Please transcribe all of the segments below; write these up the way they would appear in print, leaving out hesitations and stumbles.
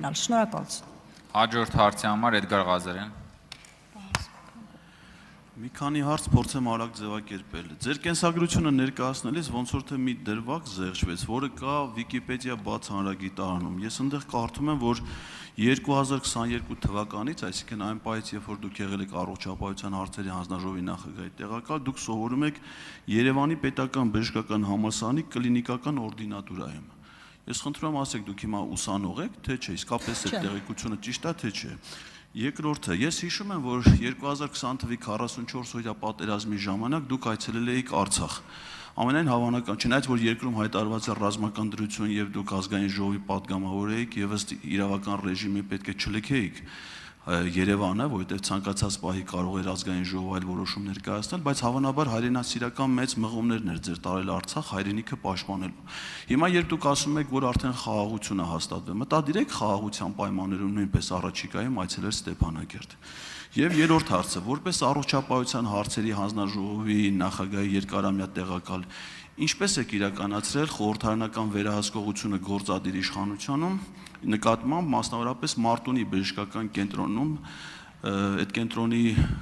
ունենալ։ Շնորհակալություն։ Հաջորդ հարցի համար Էդգար Ղազարյան։ Մի քանի հարց փորձեմ արագ ձևակերպել։ Ձեր կենսագրությունը ներկայացնելիս ոնց որ թե մի դրվագ զեղչվեց, որը կա Վիկիպեդիա բաց հանրագիտարանում։ Ես այնտեղ կարդում եմ, որ 2022 թվականից, այսինքն այն պահից, երբ որ դուք եղել եք առողջապահության հարցերի հանձնաժողովի նախագահի տեղակալ, դուք սովորում եք Երևանի պետական բժշկական համալսարանի կլինիկական օրդինատուրայում։ Ես խնդրում եմ ասեք, դուք հիմա ուսանող եք, թե չէ, իսկապես այդ տեղեկությունը ճիշտ է, թե չէ։ Երկրորդը, ես հիշում եմ, որ 2020 թվականի 44-օրյա պատերազմի ժամանակ դուք այցելել եք Արցախ։ Ամենայն հավանական, չնայած որ երկրում հայտարարված է ռազմական դրություն եւ դուք ազգային ժողովի падգամավոր եք եւ ըստ իրավական ռեժիմի պետք է չլքեիք Երևանը, որովհետեւ ցանկացած պահի կարող էր ազգային ժողով այլ որոշումներ կայացնել, բայց հավանաբար հայրենասիրական մեծ մղումներն էր ձեր տարել Արցախ հայրենիքը պաշտպանելու։ Հիմա երբ դուք ասում եք, որ արդեն խաղաղություն է հաստատվել, մտադիր եք խաղաղության պայմաններում նույնպես առաջիկայում այցելել Ստեփանակերտ։ Եվ երրորդ հարցը, որպես առողջապահության հարցերի հանձնաժողովի նախագահի երկարամյա տեղակալ, ինչպես եք իրականացրել խորհրդարանական վերահսկողությունը գործադիր իշխանությունում, նկատմամբ մասնավորապես Մարտունի բժշկական կենտրոնում այդ կենտրոնի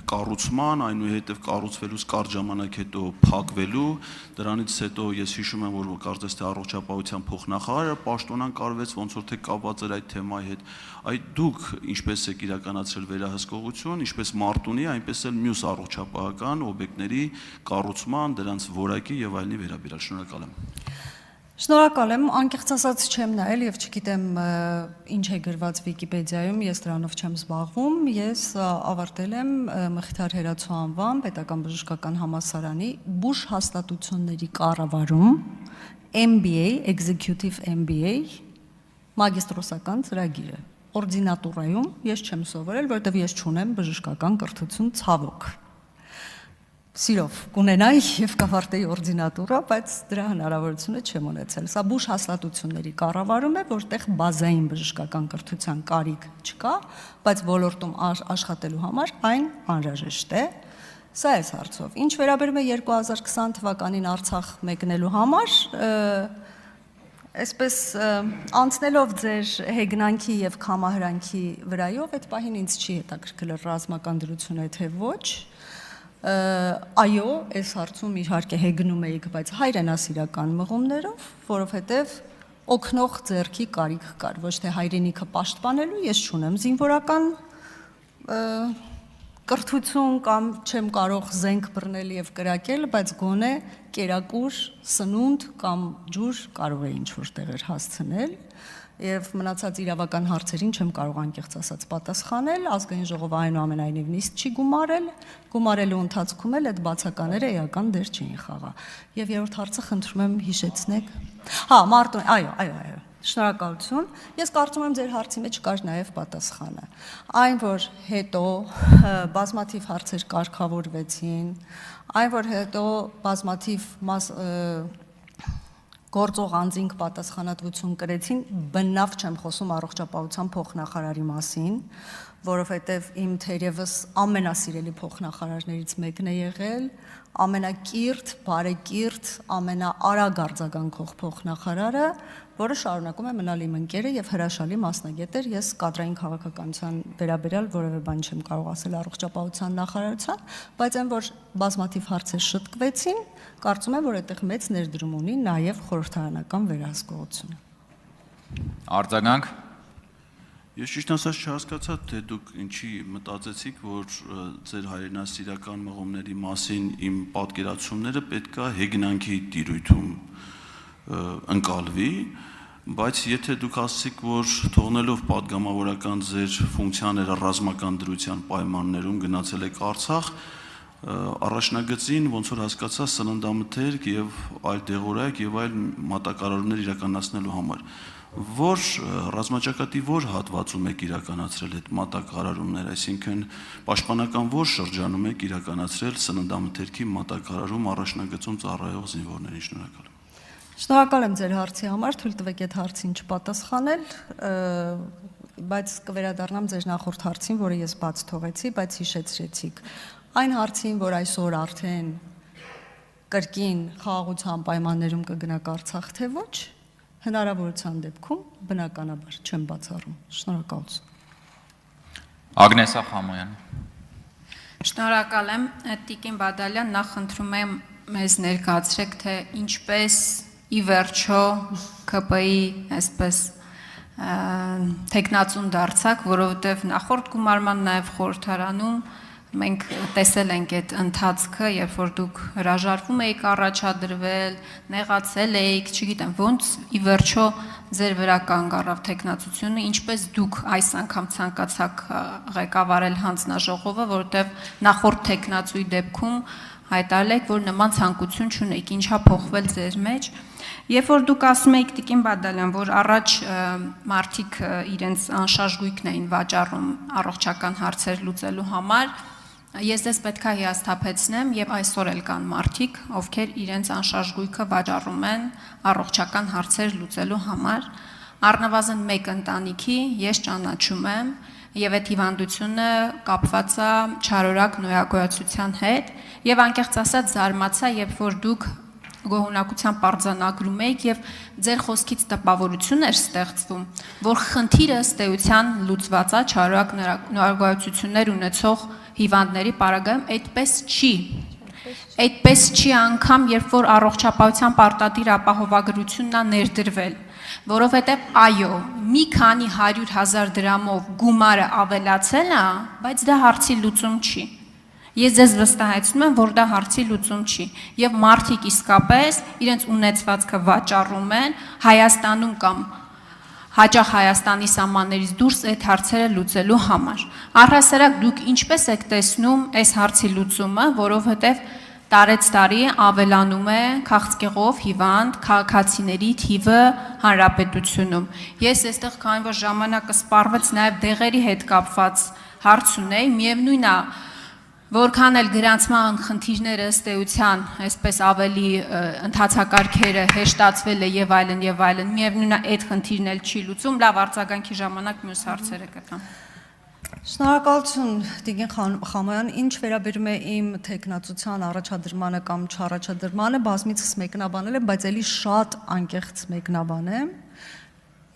կառուցման, այնուհետև կառուցվելուց կարճ ժամանակ հետո փակվելու, դրանից հետո ես հիշում եմ, որ կարծես թե առողջապահության փոխնախարարը պաշտոնանկարվեց, ոնց որ թե կապված էր այդ թեմայի հետ։ Այդ դուք ինչպես եք իրականացրել վերահսկողություն, ինչպես Մարտունի, այնպես էլ մյուս առողջապահական օբյեկտների կառուցման, դրանց որակի եւ այլնի վերաբերյալ։ Շնորհակալ եմ։ Շնորհակալ եմ, անկեղծ ասած չեմ նայել եւ չգիտեմ ինչ է գրված Վիկիպեդիայում, ես դրանով չեմ զբաղվում, ես ավարտել եմ Մխիթար Հերացու անվան պետական բժշկական համալսարանի բուժ հաստատությունների կառավարում MBA, Executive MBA մագիստրոսական ծրագիրը։ Օրդինատուրայում ես չեմ սովորել, որովհետեւ ես չունեմ բժշկական կրթություն ցավոք։ Սիրով կունենայի եւ կավարտեի օրդինատուրա, բայց դրա հնարավորությունը չեմ ունեցել։ Սա բուժ հաստատությունների կառավարում է, որտեղ բազային բժշկական կրթության կարիք չկա, բայց ոլորտում աշխատելու համար այն անհրաժեշտ է։ Սա է հարցով։ Ինչ վերաբերում է 2020 թվականին Արցախ մեկնելու համար, այսպես անցնելով ձեր հեգնանքի եւ քամահրանքի վրայով, այդ պահին ինձ չի հետաքրքրել ռազմական դրությունը թե ոչ։ Այո, այս հարցում իհարկե հեգնում էիք, բայց հայրենասիրական մղումներով, որովհետև օգնող ձեռքի կարիք կար, ոչ թե հայրենիքը պաշտպանելու, ես չունեմ զինվորական կրթություն կամ չեմ կարող զենք բռնել եւ կրակել, բայց գոնե կերակուր, սնունդ կամ ջուր կարող է ինչ-որ տեղեր հասցնել եւ մնացած իրավական հարցերին չեմ կարող անկեղծ ասած պատասխանել, ազգային ժողովը այնուամենայնիվ նիստ չի գումարել, գումարելու ընթացքում էլ այդ բացակաները էական դեր չէին խաղա։ Եվ երրորդ հարցը խնդրում եմ հիշեցնեք։ Հա, Մարտուն, այո, շնորհակալություն։ Ես կարծում եմ ձեր հարցի մեջ կար նաեւ պատասխանը։ Այն որ հետո բազմաթիվ հարցեր կարգավորվեցին, այն որ հետո բազմաթիվ գործող անձինք պատասխանատվություն կրեցին, բնավ չեմ խոսում առողջապահության փոխնախարարի մասին, որովհետև իմ թերևս ամենասիրելի փոխնախարարներից մեկն է եղել, ամենակիրթ, բարեկիրթ, ամենաարագ արձագանքող փոխնախարարը, որը շարունակում է մնալ իմ ընկերը եւ հրաշալի մասնագետ էր, ես կադրային քաղաքականության վերաբերյալ որևէ բան չեմ կարող ասել առողջապահության նախարարության, բայց այն որ բազմաթիվ հարցեր շտկվեցին, կարծում եմ, որ այդտեղ մեծ ներդրում ունի նաեւ խորհրդարանական վերահսկողությունը։ Արձագանք։ Ես ճիշտ ասած չհասկացա, թե դուք ինչի մտածեցիք, որ ձեր հայրենասիրական մղումների մասին իմ պատկերացումները պետքա հեգնանքի տիրույթում ընկալվի, բայց եթե դուք ասեցիք, որ թողնելով падգամավորական ձեր ֆունկցիաները ռազմական դրության պայմաններում գնացել եք Արցախ, առաջնագծին ոնց որ հասկացա սննդամթերք եւ այլ դեղորայք եւ այլ մատակարարումներ իրականացնելու համար, որ ռազմաճակատի որ հատվածում եք իրականացրել այդ մատակարարումները, այսինքն պաշտպանական որ շրջանում եք իրականացրել սննդամթերքի մատակարարում առաջնագծում ծառայող զինվորներին։ Շնորհակալ եմ։ Շնորհակալ եմ ձեր հարցի համար, թույլ տվեք այդ հարցին չպատասխանել, բայց կվերադառնամ ձեր նախորդ հարցին, որը ես բաց թողեցի, բայց հիշեցրեցիք։ Այն հարցին, որ այսօր արդեն կրկին խաղաղության պայմաններում կգնաք Արցախ թե ոչ, հնարավորության դեպքում բնականաբար չեմ բացառում։ Շնորհակալություն։ Ագնեսա Խամոյան։ Շնորհակալ եմ, Տիկին Բադալյան, նախ խնդրում եմ մեզ ներկայացրեք, թե ինչպես ի վերջո ԿՊ-ի այսպես տեխնացուն դարձակ, որովհետև նախորդ գումարման նաև խորհրդարանում մենք տեսել ենք այդ ընթացքը, երբ որ դուք հրաժարվում եք առաջադրվել, նեղացել եք, չգիտեմ, ոնց ի վերջո ձեր վրա կանգ առավ տեխնացությունը, ինչպես դուք այս անգամ ցանկացաք ղեկավարել հանձնաժողովը, որովհետև նախորդ տեխնացուի դեպքում հայտարարել եք, որ նման ցանկություն չունեք, ինչա փոխվել ձեր մեջ։ Երբ որ դուք ասում եք Տիկին Բադալյան, որ առաջ մարդիկ իրենց անշարժ գույքն էին վաճառում առողջական հարցեր լուծելու համար, ես դες պետք է հիասթափեցնեմ եւ այսօր էլ կան մարդիկ, ովքեր իրենց անշարժ գույքը վաճառում են առողջական հարցեր լուծելու համար։ Առնվազն մեկ ընտանիքի ես ճանաչում եմ եւ այդ հիվանդությունը կապված է չարորակ նոյագոյացության հետ եւ անկեղծ ասած զարմացա, երբ որ դուք գոհունակության պարզանագրում եք եւ ձեր խոսքից տպավորություն էր ստեղծվում, որ խնդիրը ըստ էության լուծված է չարորակ նոյագոյացություններ ունեցող հիվանդների պարագայում, այդպես չի։ Այդպես չի անգամ, երբ որ առողջապահության պարտադիր ապահովագրությունն է ներդրվել, որովհետև այո, մի քանի 100,000 դրամով գումարը ավելացել է, բայց դա հարցի լուծում չի։ Ես ձեզ վստահեցնում եմ, որ դա հարցի լուծում չի, եւ մարդիկ իսկապես իրենց ունեցվածքը վաճառում են Հայաստանում կամ հաճախ Հայաստանի սահմաններից դուրս այդ հարցերը լուծելու համար։ Առհասարակ դուք ինչպես եք տեսնում այս հարցի լուծումը, որովհետև տարեց տարի ավելանում է քաղցկեղով հիվանդ քաղաքացիների թիվը հանրապետությունում։ Ես այստեղ քանի որ ժամանակը սպառվեց նաև դեղերի հետ կապված հարց ունեի, միևնույն է, որքան էլ գրանցման խնդիրները ըստ էության այսպես ավելի ընթացակարգերը հեշտացվել է եւ այլն, միևնույն է այդ խնդիրն էլ չի լուծում, լավ արձագանքի ժամանակ մյուս հարցերը կգան։ Շնորհակալություն Տիկին Խամոյան, ինչ վերաբերում է իմ տեխնացության առաջադրմանը կամ չառաջադրմանը, բազմիցս մեկնաբանել եմ, բայց էլի շատ անկեղծ մեկնաբանեմ։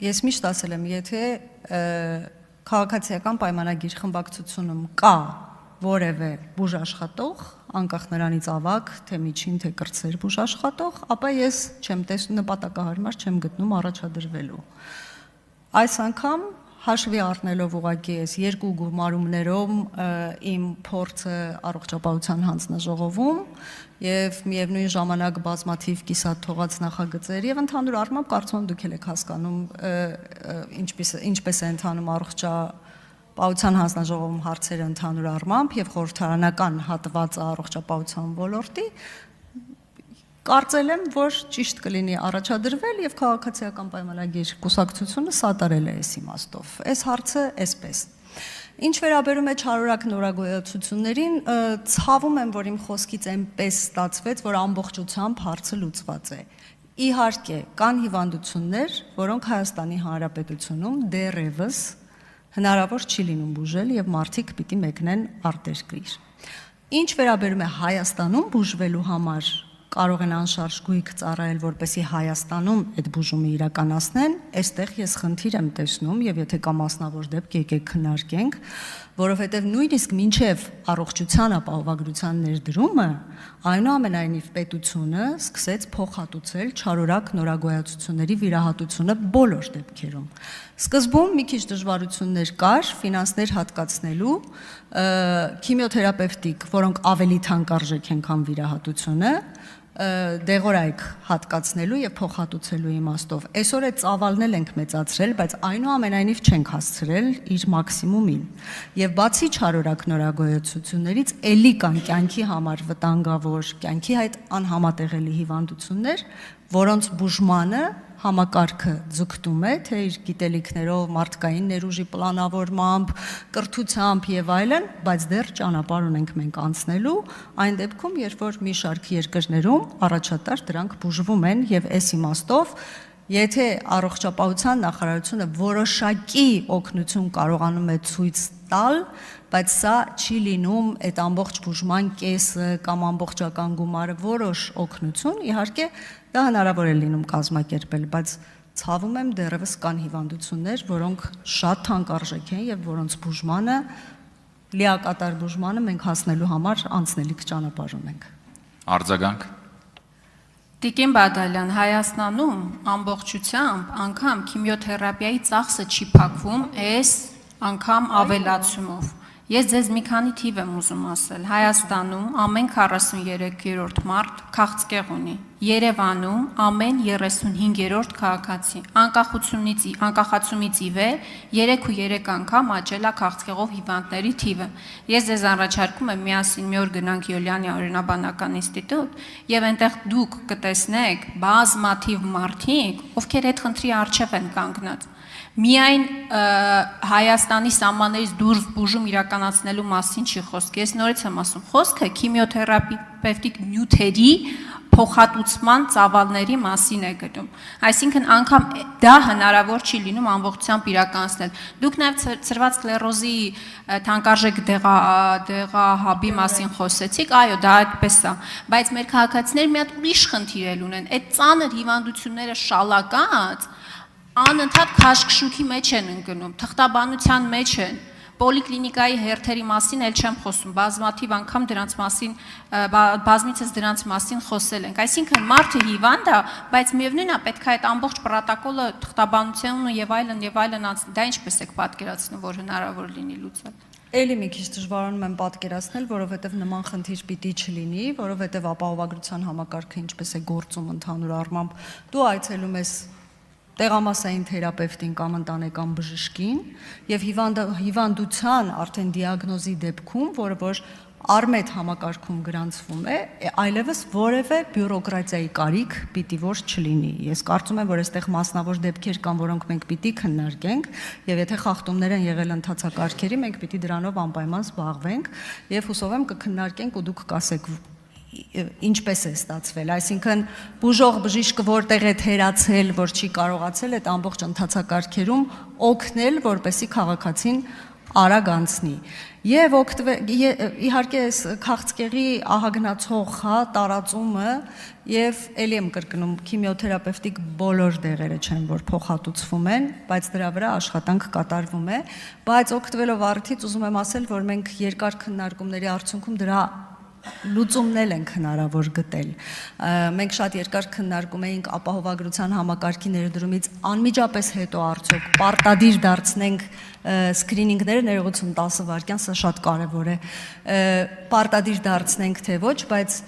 Ես միշտ ասել եմ, եթե քաղաքացիական պայմանագիր խմբակցությունում կա որևէ բուժ աշխատող, անկախ նրանից ավագ, թե միջին, թե կրտսեր բուժ աշխատող, ապա ես չեմ տեսնում նպատակահարմար չեմ գտնում առաջադրվելու։ Այս անգամ հաշվի առնելով ուղղակի այս երկու գումարումներով իմ փորձը առողջապահության հանձնաժողովում եւ միևնույն ժամանակ բազմաթիվ կիսատ թողած նախագծեր եւ ընդհանուր առմամբ կարծում եմ դուք եք հասկանում ինչպես է ընթանում Պահության հանձնաժողովում հարցերը ընդհանուր առմամբ եւ խորհրդարանական հատվածը առողջապահության ոլորտի կարծել եմ, որ ճիշտ կլինի առաջադրվել եւ քաղաքացիական պայմանագիր կուսակցությունը սատարել է այս իմաստով։ Այս հարցը այսպես։ Ինչ վերաբերում է չարորակ նորագոյացություններին, ցավում եմ, որ իմ խոսքից այնպես ստացվեց, որ ամբողջությամբ հարցը լուծված է։ Իհարկե, կան հիվանդություններ, որոնք Հայաստանի Հանրապետությունում դեռևս հնարավոր չի լինում բուժել եւ մարդիկ պիտի մեկնեն արտերկրիր։ Ինչ վերաբերում է Հայաստանում բուժվելու համար կարող են անշարժ գույք ծառայել, որպեսզի Հայաստանում այդ բուժումը իրականացնեն, այստեղ ես խնդիր եմ տեսնում եւ եթե կա մասնավոր դեպք եկեք քննարկենք, որովհետեւ նույնիսկ մինչեւ առողջության ապահովագրության ներդրումը այնուամենայնիվ պետությունը սկսեց փոխհատուցել չարորակ նորագոյացությունների վիրահատությունը բոլոր դեպքերում։ Սկզբում մի քիչ դժվարություններ կար ֆինանսներ հատկացնելու, քիմիոթերապևտիկ, որոնք ավելի թանկարժեք են, քան վիրահատությունը, դեղորայք հատկացնելու եւ փոխհատուցելու իմաստով։ Այսօր այդ ծավալն էլ ենք մեծացրել, բայց այնուամենայնիվ չենք հասցրել իր մաքսիմումին։ Եվ բացի չարորակ նորագոյացություններից էլի կան կյանքի համար վտանգավոր, կյանքի հետ անհամատեղելի հիվանդություններ, որոնց բուժմանը համակարգը ձգտում է, թե իր գիտելիքներով, մարդկային ներուժի պլանավորմամբ, կրթությամբ եւ այլն, բայց դեռ ճանապարհ ունենք մենք անցնելու, այն դեպքում, երբ որ մի շարք երկրներում առաջատար դրանք բուժվում են եւ այս իմաստով, եթե առողջապահության նախարարությունը որոշակի օգնություն կարողանում է ցույց տալ, բայց սա չի լինում այդ ամբողջ բուժման կեսը կամ ամբողջական գումարը, որոշ օգնություն, իհարկե դա հնարավոր է լինում կազմակերպել, բայց ցավում եմ դեռևս կան հիվանդություններ, որոնք շատ թանկարժեք են եւ որոնց բուժմանը, լիակատար բուժմանը մենք հասնելու համար անցնելիք ճանապարհ ունենք։ Արձագանք։ Տիկին Բադալյան, Հայաստանում ամբողջությամբ անգամ քիմիոթերապիայի ծախսը չի փակվում, այս անգամ ավելացումով։ Ես ձեզ մի քանի թիվ եմ ուզում ասել։ Հայաստանում ամեն 43-րդ մարդ քաղցկեղ ունի։ Երևանում ամեն 35-րդ քաղաքացի։ Անկախացումից ի վեր 3 անգամ աճել է քաղցկեղով հիվանդների թիվը։ Ես ձեզ առաջարկում եմ միասին մի օր գնանք Յոլյանի օրինաբանական ինստիտուտ եւ այնտեղ դուք կտեսնեք բազմաթիվ մարդիկ, ովքեր այդ խնդրի առջև են կանգնած։ Միայն Հայաստանի սահմաններից դուրս բուժում իրականացնելու մասին չի խոսք։ Ես նորից եմ ասում, խոսքը քիմիոթերապևտիկ նյութերի փոխհատուցման ծավալների մասին է գնում։ Այսինքն անգամ դա հնարավոր չի լինում ամբողջությամբ իրականացնել։ Դուք նաև ցրված սկլերոզի թանկարժեք դեղահաբի մասին խոսեցիք, այո, դա այդպես է, բայց մեր քաղաքացիները մի հատ ուրիշ խնդիր ունեն։ Այդ ծանր հիվանդությունները շալակած անընդհատ քաշքշուքի մեջ են ընկնում, թղթաբանության մեջ են, պոլիկլինիկայի հերթերի մասին էլ չեմ խոսում, բազմաթիվ անգամ դրանց մասին, բազմիցս դրանց մասին խոսել ենք, այսինքն մարդը հիվանդ է, բայց միևնույն է պետք է այդ ամբողջ պրոտոկոլը թղթաբանությունն եւ այլն դա ինչպես եք պատկերացնում, որ հնարավոր լինի լուծել։ Էլի մի քիչ դժվարանում եմ պատկերացնել, որովհետև նման խնդիր պիտի չլինի, որովհետև ապահովագրության համակարգը ինչպես է գործում ընդհանուր առմամբ, դու այցելում ես տեղամասային թերապևտին կամ ընտանեկան բժշկին եւ հիվանդության արդեն դիագնոզի դեպքում, որը որ արմետ համակարգում գրանցվում է, այլևս որևէ բյուրոկրատիայի կարիք պիտի որ չլինի։ Ես կարծում եմ, որ այստեղ մասնավոր դեպքեր կան, որոնք մենք պիտի քննարկենք, եւ եթե խախտումներ են եղել ընթացակարգերի, մենք պիտի դրանով անպայման զբաղվենք եւ հուսով եմ կքննարկենք ու դուք կասեք ինչպես է ստացվել, այսինքն բուժող բժիշկը որտեղ է թերացել, որ չի կարողացել այդ ամբողջ ընթացակարգերում օգնել, որպեսզի քաղաքացին արագ անցնի։ Եվ իհարկե այս քաղցկեղի ահագնացող տարածումը եւ ելի եմ կրկնում քիմիոթերապևտիկ բոլոր դեղերը չեն, որ փոխհատուցվում են, բայց դրա վրա աշխատանք կատարվում է, բայց օգտվելով առիթից ուզում եմ ասել, որ մենք երկար քննարկումների արդյունքում դրա լուծումներ ենք հնարավոր գտել։ Մենք շատ երկար քննարկում էինք ապահովագրության համակարգի ներդրումից անմիջապես հետո արդյոք պարտադիր դարձնենք սկրինինգները, ներողություն 10 վայրկյան, սա շատ կարևոր է։ Պարտադիր դարձնենք թե ոչ, բայց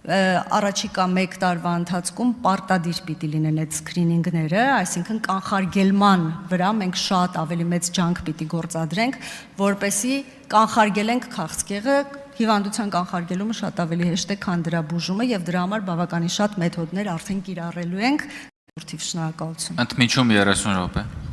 առաջիկա 1 տարվա ընթացքում պարտադիր պիտի լինեն այդ սկրինինգները, այսինքն կանխարգելման վրա մենք շատ ավելի մեծ ջանք պիտի գործադրենք, որպեսզի կանխարգելենք քաղցկեղը, հիվանդության կանխարգելումը շատ ավելի հեշտ է, քան դրա բուժումը եւ դրա համար բավականին շատ մեթոդներ արդեն կիրառելու ենք։ Շնորհակալություն։ Ընդմիջում 30 րոպե։